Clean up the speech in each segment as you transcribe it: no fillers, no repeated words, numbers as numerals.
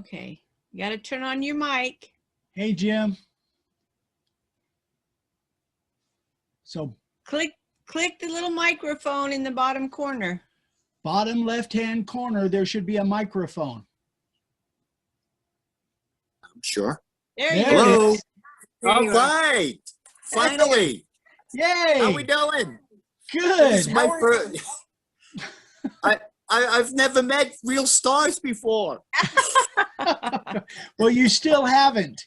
Okay. You got to turn on your mic. Hey, Jim. So Click the little microphone in the bottom corner. bottom left-hand corner, there should be a microphone. I'm sure. There you There go. it Hello. is. All right. Finally. Yay. How we doing? Good. This is my first. I've never met real stars before. Well, you still haven't.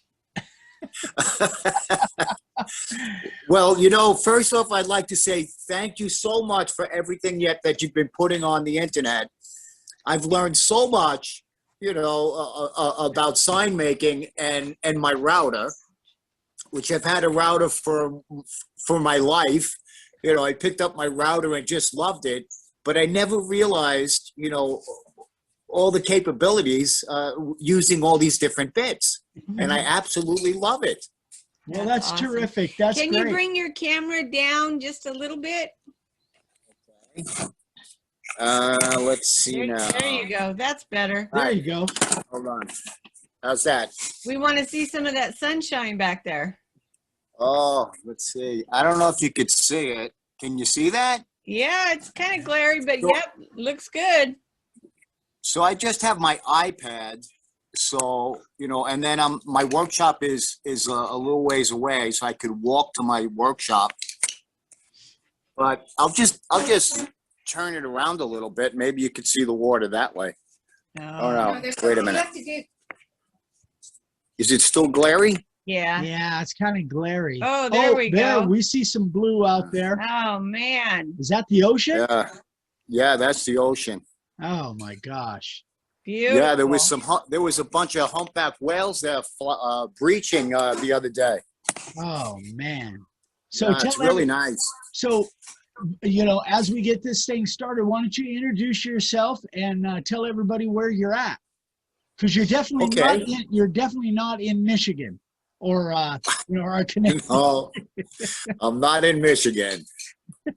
Well, you know, first off, I'd like to say thank you so much for everything that you've been putting on the internet. I've learned so much, you know, about sign making and my router, which I've had a router for my life. You know, I picked up my router and just loved it, but I never realized, you know, all the capabilities using all these different bits. And I absolutely love it. Well, that's awesome. Terrific. That's Can great. you bring your camera down just a little bit? Let's see now. There you go. That's better. There you go. Hold on. How's that? We want to see some of that sunshine back there. Oh, let's see. I don't know if you could see it. Can you see that? Yeah, it's kind of glary, but yep, looks good. So I just have my iPad. So, you know, and then my workshop is a little ways away, so I could walk to my workshop. But I'll just turn it around a little bit. Maybe you could see the water that way. Oh no! Wait a minute. Is it still glary? Yeah. Yeah, it's kind of glary. Oh, there we there, go. we see some blue out there. Oh, man. Is that the ocean? Yeah, that's the ocean. Oh my gosh. Beautiful. Yeah, there was a bunch of humpback whales there breaching the other day. Oh man. So Yeah, it's really nice. So, you know, as we get this thing started, why don't you introduce yourself and tell everybody where you're at? Because you're definitely not in Michigan or you know, our Connecticut. No, I'm not in Michigan.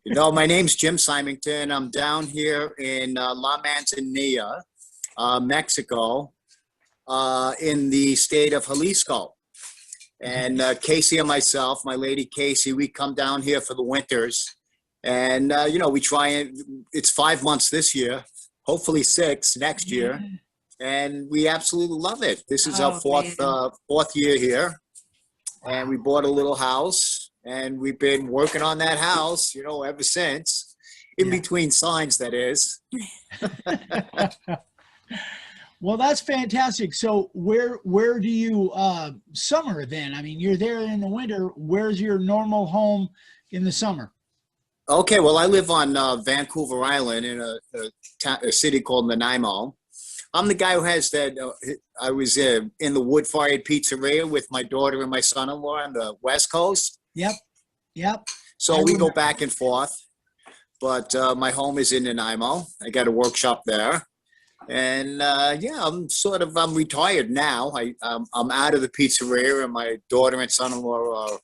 You know, my name's Jim Symington. I'm down here in La Manzanilla, Mexico, in the state of Jalisco. And Casey and myself, my lady Casey, we come down here for the winters. And, you know, we try and it's 5 months this year, hopefully 6 next year. And we absolutely love it. This is our fourth year here. And we bought a little house and we've been working on that house, you know, ever since. In between signs, that is. Well, that's fantastic. So where do you summer then? I mean, you're there in the winter. Where's your normal home in the summer? Okay, well, I live on Vancouver Island in a city called Nanaimo. I'm the guy who has that. I was in the wood-fired pizzeria with my daughter and my son-in-law on the West Coast. Yep. So we go back and forth. But my home is in Nanaimo. I got a workshop there. And I'm retired now. I'm out of the pizzeria, and my daughter and son-in-law are,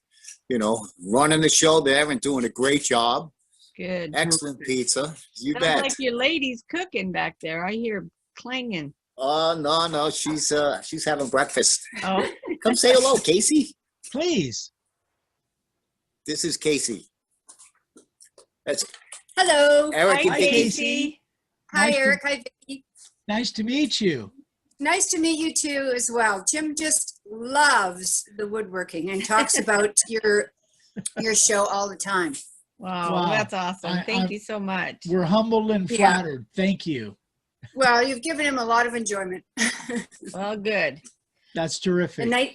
you know, running the show there and doing a great job. Good. Excellent pizza. You Sounds bet. like your lady's cooking back there. I hear clanging. Oh, no, she's having breakfast. Oh. Come say hello, Casey. Please. This is Casey. That's Hello. Eric Hi, and Vicky. Casey. Hi, Nice to- Eric. Hi, Vicki. Nice to meet you. Nice to meet you too as well. Jim just loves the woodworking and talks about your show all the time. Wow, that's awesome. Thank you so much. We're humbled and flattered. Thank you. Well, you've given him a lot of enjoyment. Well, good. That's terrific. And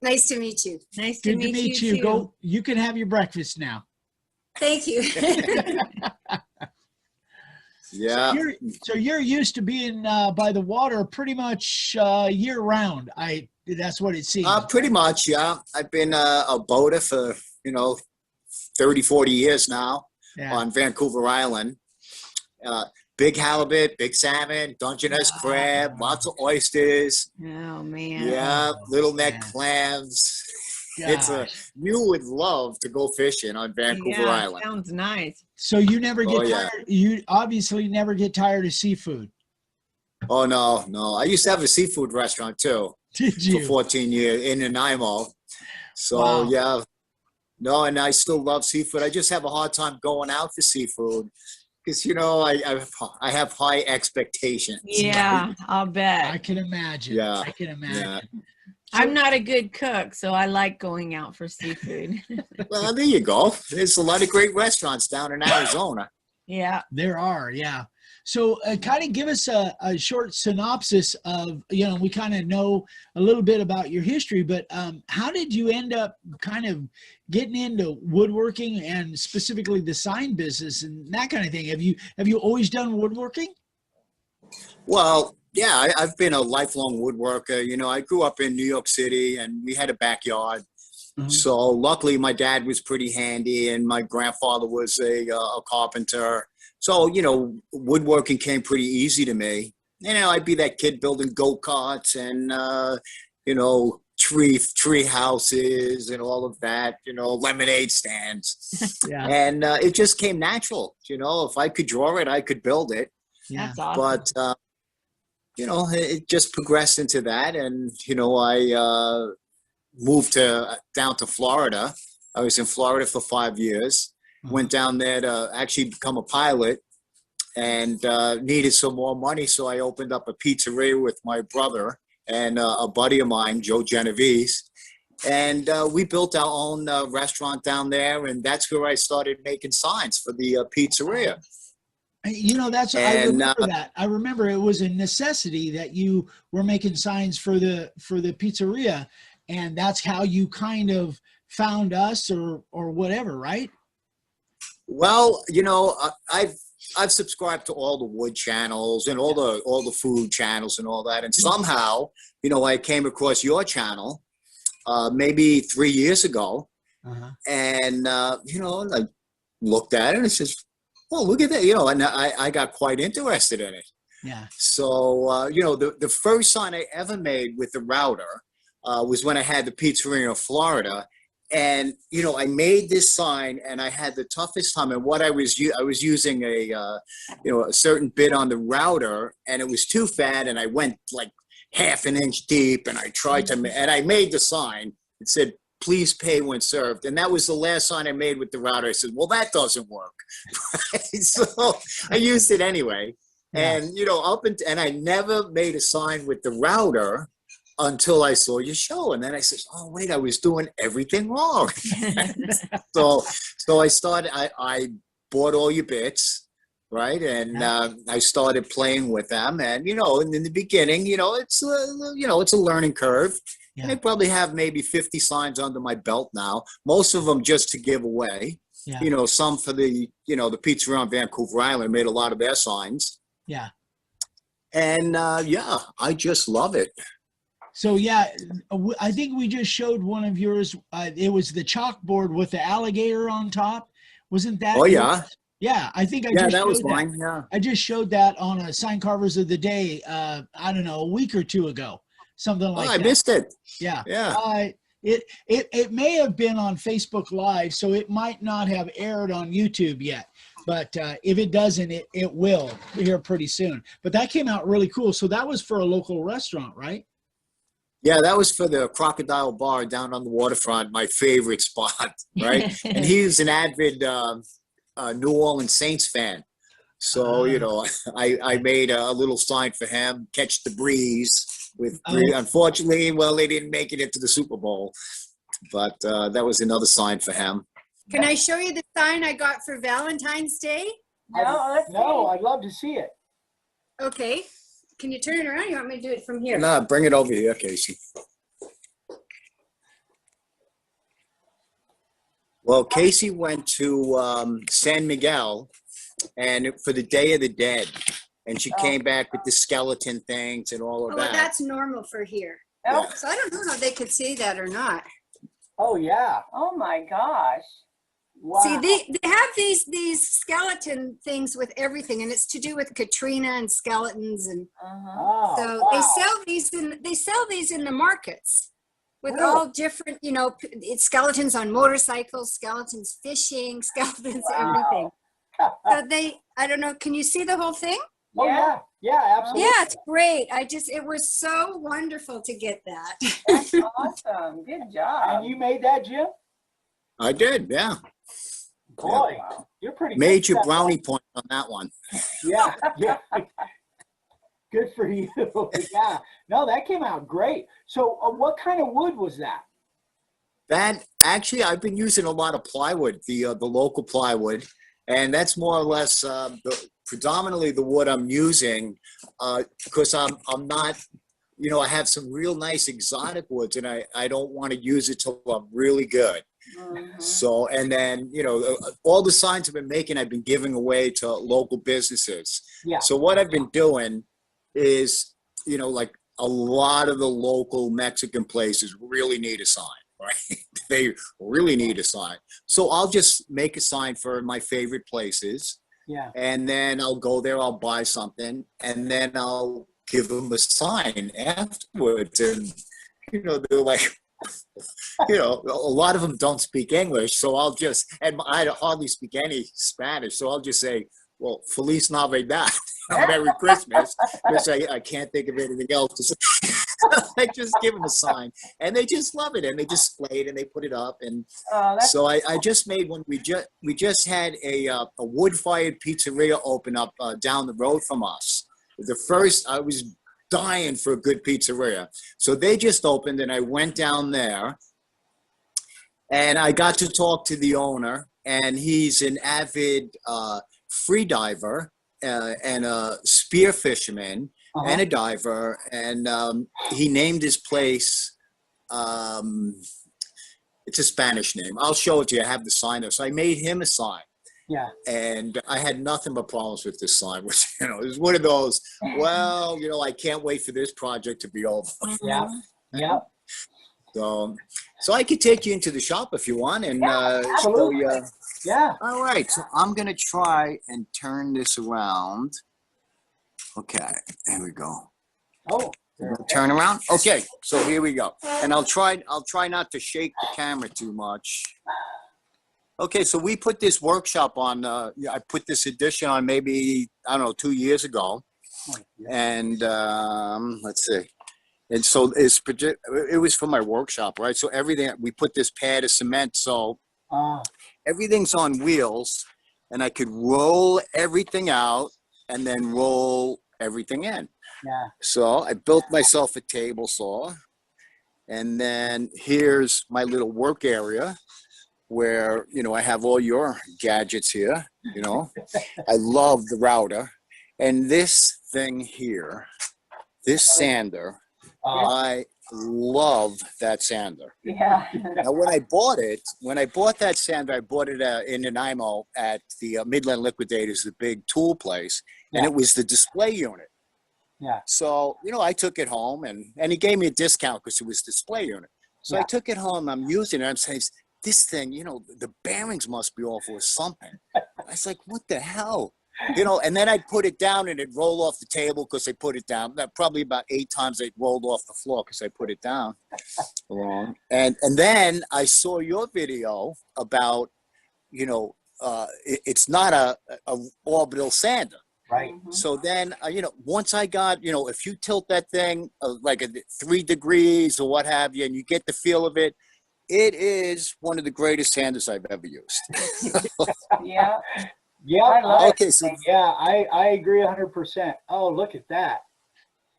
nice to meet you. Nice Good to meet you too. Go. You can have your breakfast now. Thank you. Yeah. So you're used to being by the water pretty much year round. That's what it seems. Pretty much, yeah. I've been a boater for, 30, 40 years now on Vancouver Island. Big halibut, big salmon, Dungeness crab, lots of oysters. Oh, man. Yeah, little neck clams. You would love to go fishing on Vancouver Island. Sounds nice. So you never get tired. You obviously never get tired of seafood. Oh, no, no. I used to have a seafood restaurant too Did for you? 14 years in Nanaimo. So, Wow. yeah. No, and I still love seafood. I just have a hard time going out for seafood because, I have high expectations. Yeah, I'll I bet. can imagine. Yeah, I can imagine. I'm not a good cook, so I like going out for seafood. Well, there you go. There's a lot of great restaurants down in Arizona. Yeah. There are, yeah. So kind of give us a short synopsis of, we kind of know a little bit about your history, but how did you end up kind of getting into woodworking and specifically the sign business and that kind of thing? Have you always done woodworking? Well, yeah, I've been a lifelong woodworker. I grew up in New York City and we had a backyard. Mhm. So luckily my dad was pretty handy and my grandfather was a carpenter. So, woodworking came pretty easy to me. I'd be that kid building go-karts and, tree houses and all of that, lemonade stands. Yeah, And it just came natural. If I could draw it, I could build it. yeah. That's awesome. But, it just progressed into that. And, I moved down to Florida. I was in Florida for 5 years. Went down there to actually become a pilot and needed some more money. So I opened up a pizzeria with my brother and a buddy of mine, Joe Genovese. And we built our own restaurant down there. And that's where I started making signs for the pizzeria. I remember that. I remember it was a necessity that you were making signs for the pizzeria, and that's how you kind of found us or whatever, right? Well, I've subscribed to all the wood channels and all the food channels and all that, and somehow, I came across your channel maybe 3 years ago, and I looked at it and it says, "Oh, look at that!" And I got quite interested in it. Yeah. So, the first sign I ever made with the router was when I had the pizzeria in Florida. And, I made this sign and I had the toughest time. And what I was using a certain bit on the router and it was too fat and I went like half an inch deep and I tried to, and I made the sign. It said, "Please pay when served." And that was the last sign I made with the router. I said, well, that doesn't work. So I used it anyway. Yeah. And, and I never made a sign with the router until I saw your show. And then I said, oh, wait, I was doing everything wrong. So I started, I bought all your bits, right? And I started playing with them. And, in the beginning, it's a learning curve. Yeah. And I probably have maybe 50 signs under my belt now, most of them just to give away. Yeah. Some for the pizzeria on Vancouver Island, made a lot of their signs. Yeah. And I just love it. So yeah, I think we just showed one of yours. It was the chalkboard with the alligator on top. Wasn't that? Oh yeah. Yeah, I think that was mine. Yeah. I just showed that on a Sign Carvers of the Day. I don't know, a week or two ago, something like that. I missed it. Yeah. Yeah. It may have been on Facebook Live, so it might not have aired on YouTube yet. But if it doesn't, it will here pretty soon. But that came out really cool. So that was for a local restaurant, right? Yeah, that was for the Crocodile Bar down on the waterfront, my favorite spot, right? And he's an avid New Orleans Saints fan. So, I made a little sign for him, "Catch the breeze." Unfortunately, well, they didn't make it into the Super Bowl. But that was another sign for him. Can I show you the sign I got for Valentine's Day? No, I'd love to see it. Okay. Can you turn it around? You want me to do it from here? No, bring it over here, Casey. Well, Casey went to San Miguel and for the Day of the Dead. And she came back with the skeleton things and all of Well, that. that's normal for here. Oh, So I don't know how they could see that or not. oh yeah. Oh my gosh. Wow. See, they have these skeleton things with everything, and it's to do with Katrina and skeletons, and Oh, so wow. they sell these in the markets with Cool. all different, it's skeletons on motorcycles, skeletons fishing, skeletons Wow. everything. So I don't know, can you see the whole thing? Oh, yeah. Yeah, absolutely. Yeah, it's great. It was so wonderful to get that. That's awesome. Good job. And you made that, Jim? I did, yeah. Boy, you're pretty Made good your at that. brownie point on that one. Yeah, yeah. Good for you. Yeah. No, that came out great. So what kind of wood was that? That actually, I've been using a lot of plywood, the local plywood, and that's more or less predominantly the wood I'm using, because I'm not, I have some real nice exotic woods, and I don't want to use it till I'm really good. So, and then all the signs I've been making, I've been giving away to local businesses. Yeah. So what I've been doing is, like a lot of the local Mexican places really need a sign. Right? They really need a sign. So I'll just make a sign for my favorite places. Yeah. And then I'll go there, I'll buy something, and then I'll give them a sign afterwards. And, they're like, a lot of them don't speak English. So and I hardly speak any Spanish. So I'll just say, well, Feliz Navidad, Merry Christmas, because I can't think of anything else to say. I just give them a sign, and they just love it, and they display it, and they put it up, and so I just made one. We just had a wood-fired pizzeria open up down the road from us. I was dying for a good pizzeria, so they just opened, and I went down there, and I got to talk to the owner, and he's an avid free diver and a spear fisherman. And a diver, and he named his place, it's a Spanish name. I'll show it to you. I have the sign there. So I made him a sign. Yeah. And I had nothing but problems with this sign, which, it was one of those, well, I can't wait for this project to be over. Yeah. Yeah. So I could take you into the shop if you want, and show you. Yeah. All right. So I'm going to try and turn this around. Okay, there we go. Oh, turn around. Okay, so here we go. And I'll try not to shake the camera too much. Okay, so we put this workshop on. I put this edition on maybe 2 years ago, and let's see. And so it was for my workshop, right? So everything, we put this pad of cement, so everything's on wheels, and I could roll everything out and then roll everything in. Yeah. So I built myself a table saw, and then here's my little work area where, I have all your gadgets here, I love the router, and this thing here, this sander, I love that sander. Yeah. Now, when I bought that sander, I bought it in an IMO at the Midland Liquidators, the big tool place, and it was the display unit. Yeah. So, I took it home, and he gave me a discount because it was display unit. So I took it home, I'm using it, I'm saying, this thing, the bearings must be off or something. I was like, what the hell? And then I'd put it down, and it'd roll off the table because I put it down. Probably about 8 times it rolled off the floor because I put it down wrong. And then I saw your video about, it's not a orbital sander. Right. So then, once I got, if you tilt that thing like 3 degrees or what have you, and you get the feel of it, it is one of the greatest sanders I've ever used. Yeah. Yeah. I love Okay, so Yeah, I agree 100%. Oh, look at that.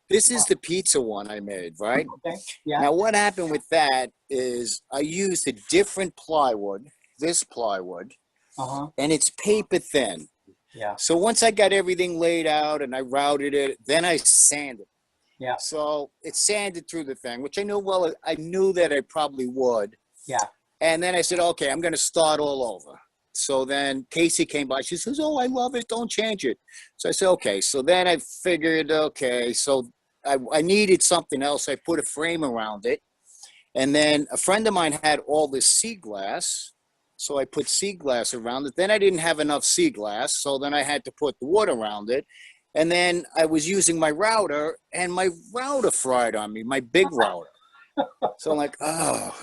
this is the pizza one I made, right? Okay. Yeah. Now, what happened with that is I used a different plywood, this plywood, and it's paper thin. Yeah. So once I got everything laid out and I routed it, then I sanded. Yeah. So it sanded through the thing, which I knew that I probably would. Yeah. And then I said, okay, I'm going to start all over. So then Casey came by. She says, oh, I love it. Don't change it. So I said, okay. So then I figured, okay, so I needed something else. I put a frame around it. And then a friend of mine had all this sea glass. So I put sea glass around it. Then I didn't have enough sea glass. So then I had to put the wood around it. And then I was using my router, and my router fried on me, my big router. So I'm like, oh,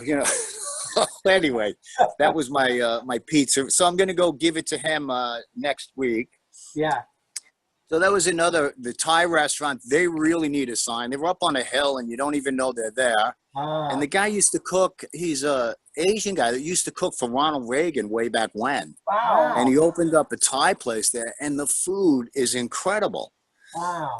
Anyway, that was my my pizza. So I'm going to go give it to him next week. Yeah. So that was the Thai restaurant. They really need a sign. They were up on a hill and you don't even know they're there. And the guy used to cook. He's a Asian guy that used to cook for Ronald Reagan way back when. Wow. And he opened up a Thai place there, and the food is incredible. Wow.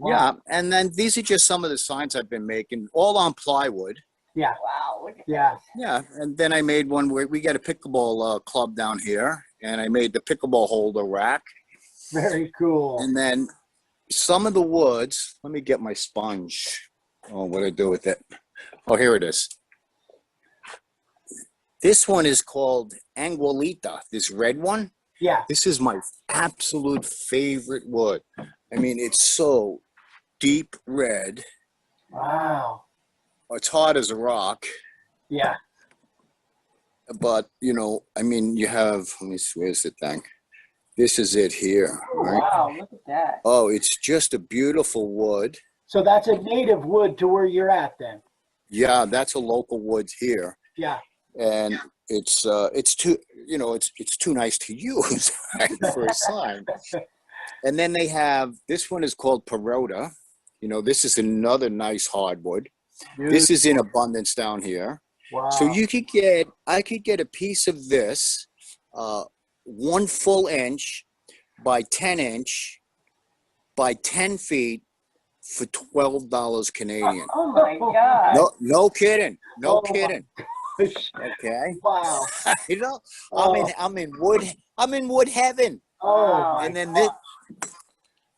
Yeah, and then these are just some of the signs I've been making, all on plywood. Yeah. Wow. Look at Yeah. Yeah, and then I made one where we got a pickleball club down here, and I made the pickleball holder rack. Very cool. And then some of the woods, let me get my sponge. Oh, what do I do with it? Oh, here it is. This one is called Anguilita, this red one. Yeah. This is my absolute favorite wood. I mean, it's so deep red. Wow. It's hard as a rock. Yeah. But, you know, I mean, you have, let me see, where's the thing? This is it here. Right? Wow. Look at that. Oh, it's just a beautiful wood. So that's a native wood to where you're at then. Yeah, that's a local wood here. Yeah. And it's too, you know, it's too nice to use for a sign. And then they have, this one is called Peroda. You know, this is another nice hardwood. This is in abundance down here. Wow. So I could get a piece of this, 1 full inch by 10 inch by 10 feet for $12 Canadian. Oh my God. No kidding. No Oh. kidding. Okay. Wow. You know, Oh. I'm in wood heaven. Oh. And then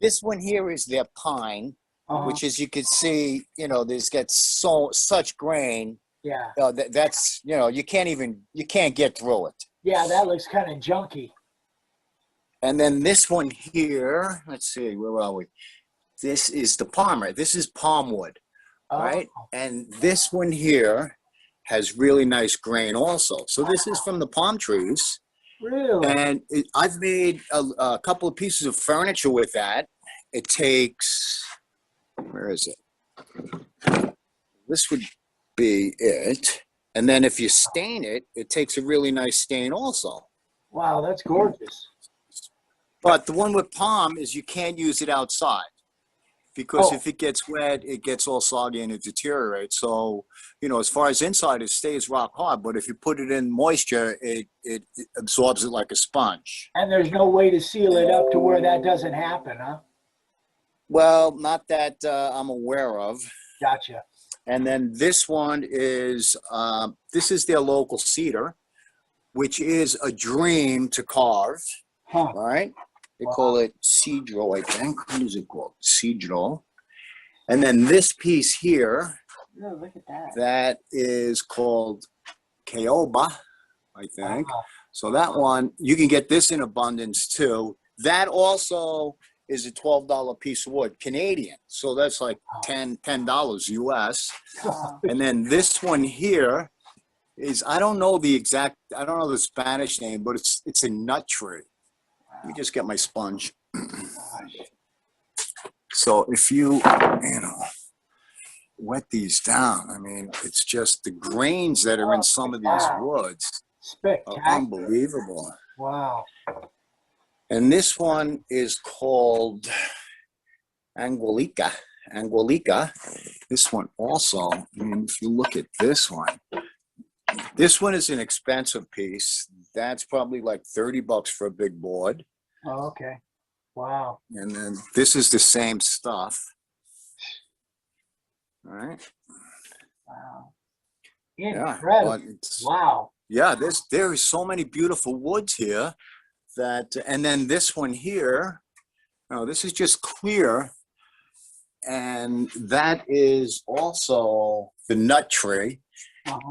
this one here is their pine, which, as you can see, you know, there's got such grain. Yeah. That's, you know, you can't get through it. Yeah, that looks kind of junky. And then this one here, let's see, where are we? This is the palmer. This is palm wood, right? And this one here has really nice grain also. So this is from the palm trees. Really? And I've made a couple of pieces of furniture with that. It takes, where is it? This would be it. And then if you stain it, it takes a really nice stain also. Wow, that's gorgeous. But the one with palm is you can't use it outside because if it gets wet, it gets all soggy and it deteriorates. So, you know, as far as inside, it stays rock hard. But if you put it in moisture, it absorbs it like a sponge. And there's no way to seal it up to where that doesn't happen, huh? Well, not that I'm aware of. Gotcha. And then this one is, this is their local cedar, which is a dream to carve, Huh. right? They call it cedro, I think. What is it called? Cedro. And then this piece here, Oh, look at that. that is called caoba, I think. So that one, you can get this in abundance too. That also is a $12 piece of wood, Canadian. So that's like $10 US. And then this one here is, I don't know the Spanish name, but it's a nut tree. Let me just get my sponge. So if you wet these down, I mean, it's just the grains that are in some of these woods are Spectacular. unbelievable. Wow. And this one is called Anguilita. This one also, I mean, if you look at this one is an expensive piece. That's probably like $30 for a big board. Oh, okay. Wow. And then this is the same stuff. All right. Wow. Yeah. Incredible. But it's, Wow. yeah, there is so many beautiful woods here that, and then this one here, this is just clear. And that is also the nut tree.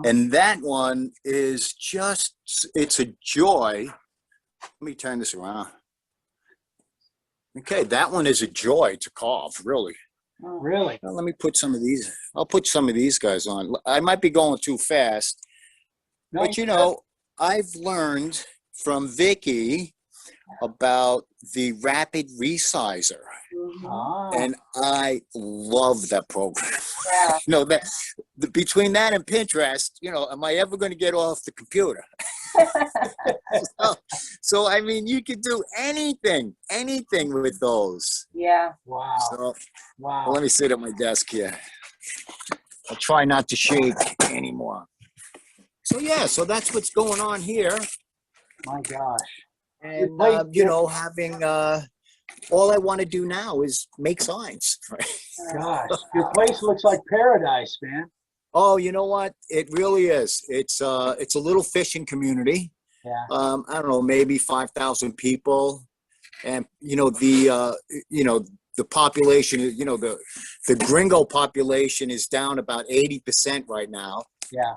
And that one is just, it's a joy. Let me turn this around. Okay, that one is a joy to carve, really. Really? Now, let me put some of these, I'll put some of these guys on. I might be going too fast, but you know, I've learned from Vicky about the rapid resizer. Ah. And I love that program. Yeah. You know, between that and Pinterest, you know, am I ever going to get off the computer? So, I mean, you could do anything with those. Yeah. Wow. So, Wow. well, let me sit at my desk here. I'll try not to shake anymore. So, yeah, so that's what's going on here. My gosh. And, you know, having, all I want to do now is make signs. Gosh, your place looks like paradise, man. Oh, you know what? It really is. It's a little fishing community. Yeah. I don't know, maybe 5,000 people. And, you know, the population, you know, the gringo population is down about 80% right now. Yeah.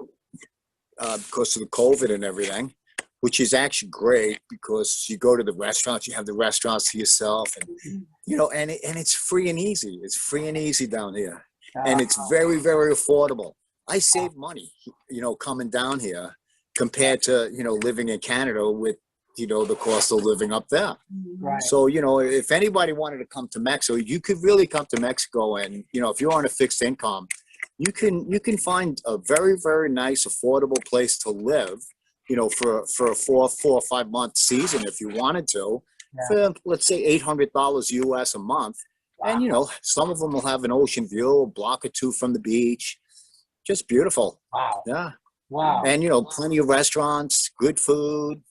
Because of the COVID and everything, which is actually great because you go to the restaurants, you have the restaurants to yourself, and you know, and it's free and easy. It's free and easy down here, and it's very, very affordable. I save money, you know, coming down here compared to, you know, living in Canada with, you know, the cost of living up there. Right. So, you know, if anybody wanted to come to Mexico, you could really come to Mexico, and you know, if you're on a fixed income, you can find a very, very nice, affordable place to live, you know, for a 4 or 5 month season if you wanted to, for let's say $800 US a month. Wow. And you know, some of them will have an ocean view, a block or two from the beach. Just beautiful. Wow. Yeah. Wow. And you know, plenty of restaurants, good food,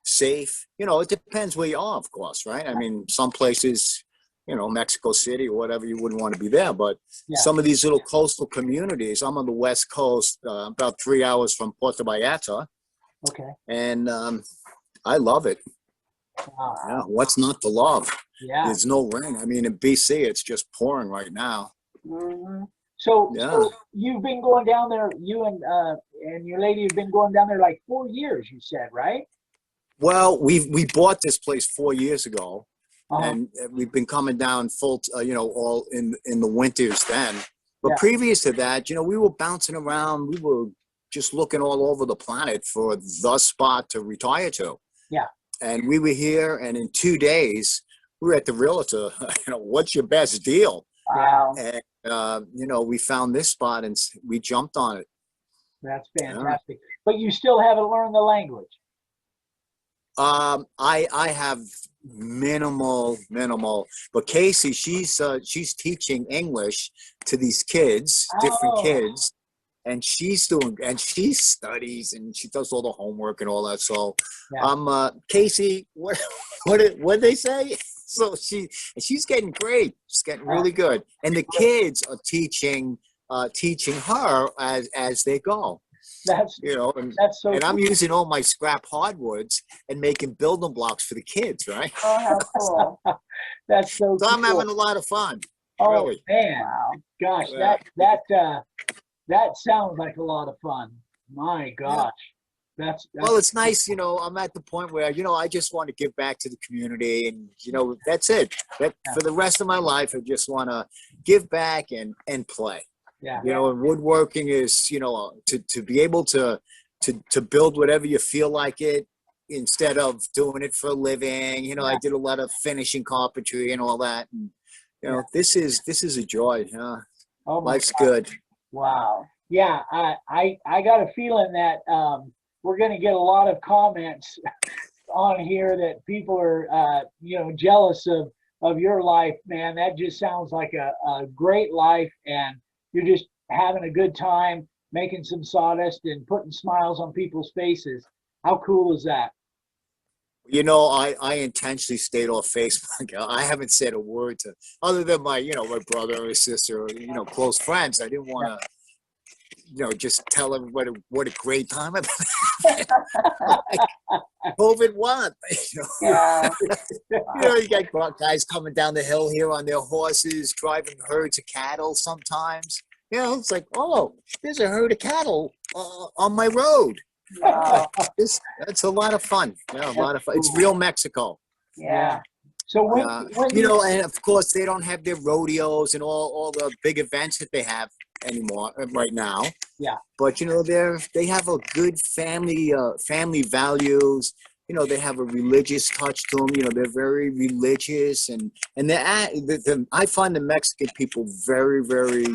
safe. You know, it depends where you are, of course, right? I mean, some places, you know, Mexico City or whatever, you wouldn't want to be there. But some of these little coastal communities, I'm on the West Coast, about 3 hours from Puerto Vallarta. Okay. And I love it. Wow. Yeah, what's not to love? Yeah. There's no rain. I mean, in BC, it's just pouring right now. Mm-hmm. So, Yeah. so you've been going down there, you and your lady have been going down there like 4 years, you said, right? Well, we bought this place 4 years ago, Uh-huh. and we've been coming down full, you know, all in the winters then. But Yeah. previous to that, you know, we were bouncing around. We were just looking all over the planet for the spot to retire to. Yeah. And we were here, and in 2 days, we were at the realtor. You know, what's your best deal? Wow. And you know, we found this spot and we jumped on it. That's fantastic. But you still haven't learned the language. I have minimal, but Casey, she's teaching English to these kids, different Oh. kids, and she studies and she does all the homework and all that. So, Casey, what they say? So she's getting great. She's getting really good, and the kids are teaching her as they go. That's You know, that's so and I'm cool. using all my scrap hardwoods and making building blocks for the kids, right? Oh, how cool. That's so So I'm cool. having a lot of fun. Oh really. man, gosh, Yeah. that sounds like a lot of fun. My gosh, that's Well, it's nice, you know, I'm at the point where, you know, I just want to give back to the community, and, you know, that's it. For the rest of my life, I just want to give back and play. yeah. You know, and woodworking is, you know, to be able to build whatever you feel like it, instead of doing it for a living. You know, I did a lot of finishing carpentry and all that. And, you know, this is a joy. Yeah. Oh my Life's God. good. Wow. Yeah, I got a feeling that we're going to get a lot of comments on here that people are you know, jealous of your life, man. That just sounds like a great life, and you're just having a good time making some sawdust and putting smiles on people's faces. How cool is that? You know, I intentionally stayed off Facebook. I haven't said a word to, other than my, you know, my brother or sister, or, you know, close friends. I didn't want to, you know, just tell everybody what a great time I've had. Like, COVID what? You know? Yeah. You know, you got guys coming down the hill here on their horses, driving herds of cattle sometimes. You know, it's like, oh, there's a herd of cattle on my road. Wow. That's a lot of fun. Yeah, a lot of fun. It's real Mexico. Yeah. So when You know, and of course they don't have their rodeos and all the big events that they have anymore right now. Yeah. But you know, they have a good family values. you know, they have a religious touch to them. You know, they're very religious, and I find the Mexican people very, very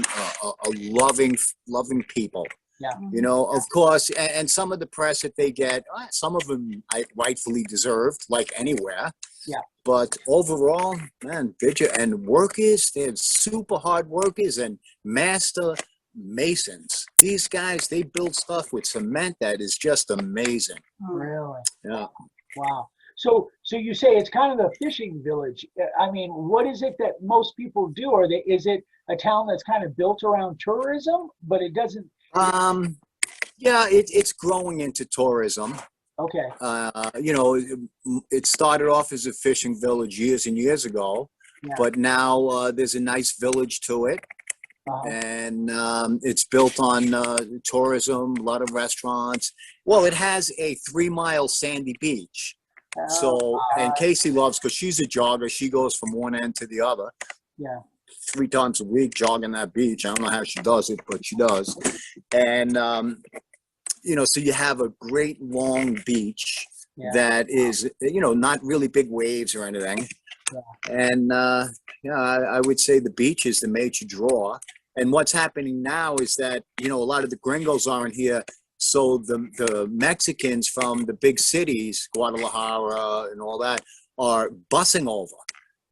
loving people. Yeah. You know, of course, and some of the press that they get, some of them I rightfully deserved, like anywhere. Yeah. But overall, man, and workers, they're super hard workers and master masons. These guys, they build stuff with cement that is just amazing. Really? Yeah. Wow. So you say it's kind of a fishing village. I mean, what is it that most people do? Is it a town that's kind of built around tourism, but it doesn't? Yeah, it's growing into tourism. Okay. You know, it started off as a fishing village years and years ago, Yeah. but now there's a nice village to it. Uh-huh. And it's built on tourism, a lot of restaurants. Well, it has a 3-mile sandy beach. So, and Casey loves, because she's a jogger, she goes from one end to the other. Yeah. 3 times a week jogging that beach. I don't know how she does it, but she does. And, you know, so you have a great long beach that is, you know, not really big waves or anything. Yeah. And, yeah, I would say the beach is the major draw. And what's happening now is that, you know, a lot of the gringos aren't here. So the Mexicans from the big cities, Guadalajara and all that, are busing over.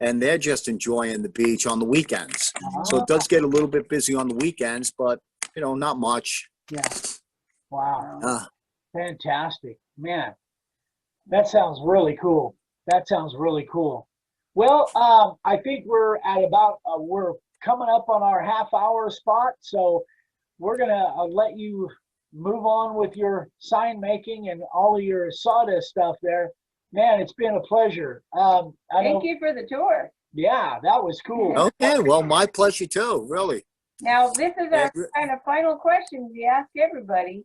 And they're just enjoying the beach on the weekends. So it does get a little bit busy on the weekends, but, you know, not much. Yeah. Wow. Fantastic. Man, that sounds really cool. That sounds really cool. Well, I think we're at about, we're coming up on our half-hour spot. So we're going to let you move on with your sign making and all of your sawdust stuff there. Man, it's been a pleasure. Thank you for the tour. Yeah, that was cool. Okay, well, my pleasure too, really. Now, this is our kind of final question we ask everybody.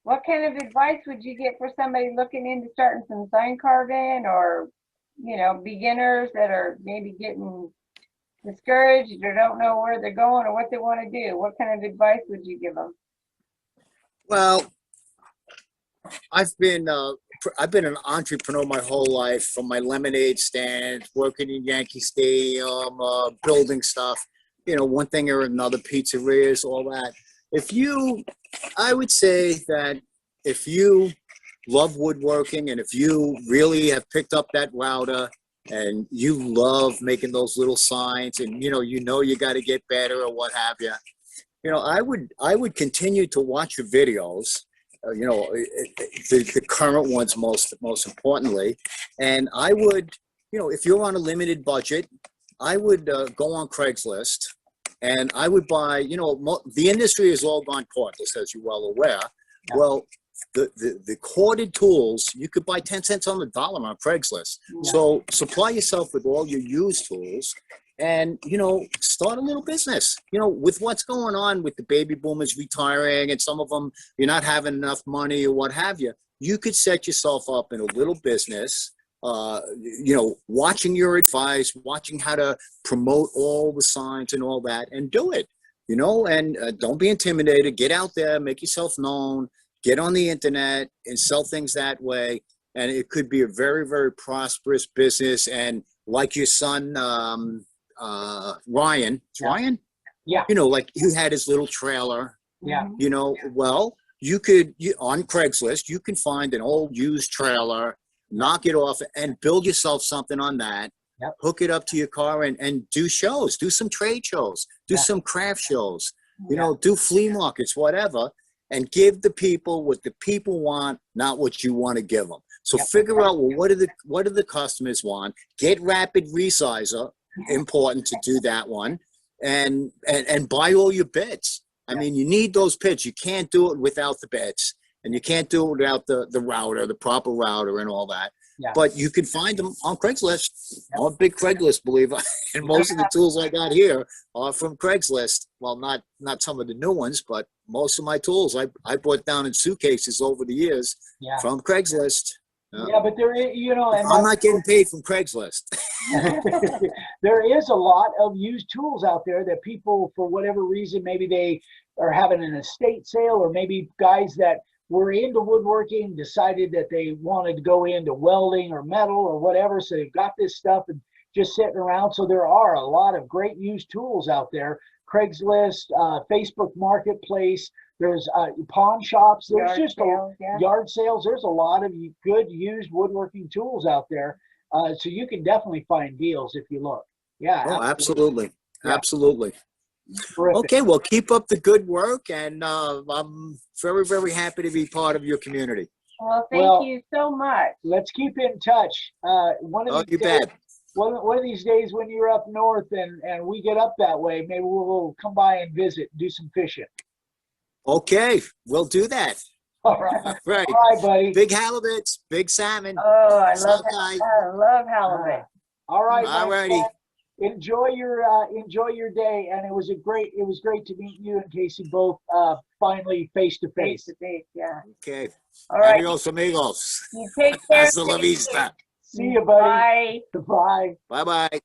What kind of advice would you get for somebody looking into starting some sign carving, or, you know, beginners that are maybe getting discouraged or don't know where they're going or what they want to do? What kind of advice would you give them? Well, I've been an entrepreneur my whole life, from my lemonade stand, working in Yankee Stadium, building stuff, you know, one thing or another, pizzerias, all that. I would say that if you love woodworking, and if you really have picked up that router and you love making those little signs, and you know you got to get better or what have you, you know, I would continue to watch your videos. You know, the current ones most importantly, and I would, you know, if you're on a limited budget, I would go on Craigslist, and I would buy, you know, the industry has all gone cordless, as you're well aware. Yeah. Well, the corded tools, you could buy 10 cents on the dollar on Craigslist. Yeah. So supply yourself with all your used tools, and, you know, start a little business. You know, with what's going on with the baby boomers retiring, and some of them, you're not having enough money or what have you, you could set yourself up in a little business, you know, watching your advice, watching how to promote all the signs and all that, and do it, you know, and don't be intimidated. Get out there, make yourself known, get on the internet and sell things that way. And it could be a very, very prosperous business. And like your son, Ryan, Ryan? Yeah. You know, like he had his little trailer. Yeah. You know, well, on Craigslist, you can find an old used trailer, knock it off and build yourself something on that. Yep. Hook it up to your car and do shows, do some trade shows, do some craft shows, you know, do flea markets, whatever, and give the people what the people want, not what you want to give them. So figure out, well, what do the customers want? Get rapid resizer, important to do that one, and buy all your bits. I mean, you need those bits. You can't do it without the bits, and you can't do it without the router, the proper router, and all that. Yeah. But you can find them on Craigslist. I'm a big Craigslist believer, and most of the tools I got here are from Craigslist. Well, not some of the new ones, but most of my tools I brought down in suitcases over the years from Craigslist. Yeah, but there is, you know, and I'm not getting paid from Craigslist. There is a lot of used tools out there that people, for whatever reason, maybe they are having an estate sale, or maybe guys that were into woodworking, decided that they wanted to go into welding or metal or whatever. So they've got this stuff and just sitting around. So there are a lot of great used tools out there. Craigslist, Facebook Marketplace, there's pawn shops, there's yard sales. There's a lot of good used woodworking tools out there. So you can definitely find deals if you look. Yeah. Oh, absolutely. Absolutely. Terrific. Okay, well, keep up the good work, and I'm very, very happy to be part of your community. Well, thank you so much. Let's keep in touch. One of these days, one of these days when you're up north and we get up that way, maybe we'll come by and visit, do some fishing. Okay, we'll do that. All right. All right. All right, buddy. Big halibuts, big salmon. Oh, I love Sockeye. I love halibut. All right. All my righty. friend. Enjoy your day, and it was great to meet you and Casey both finally face to face. Yeah. Okay. All right. Adios, amigos. You take care. Hasta la vista. See you, buddy. Bye. Bye. Bye-bye.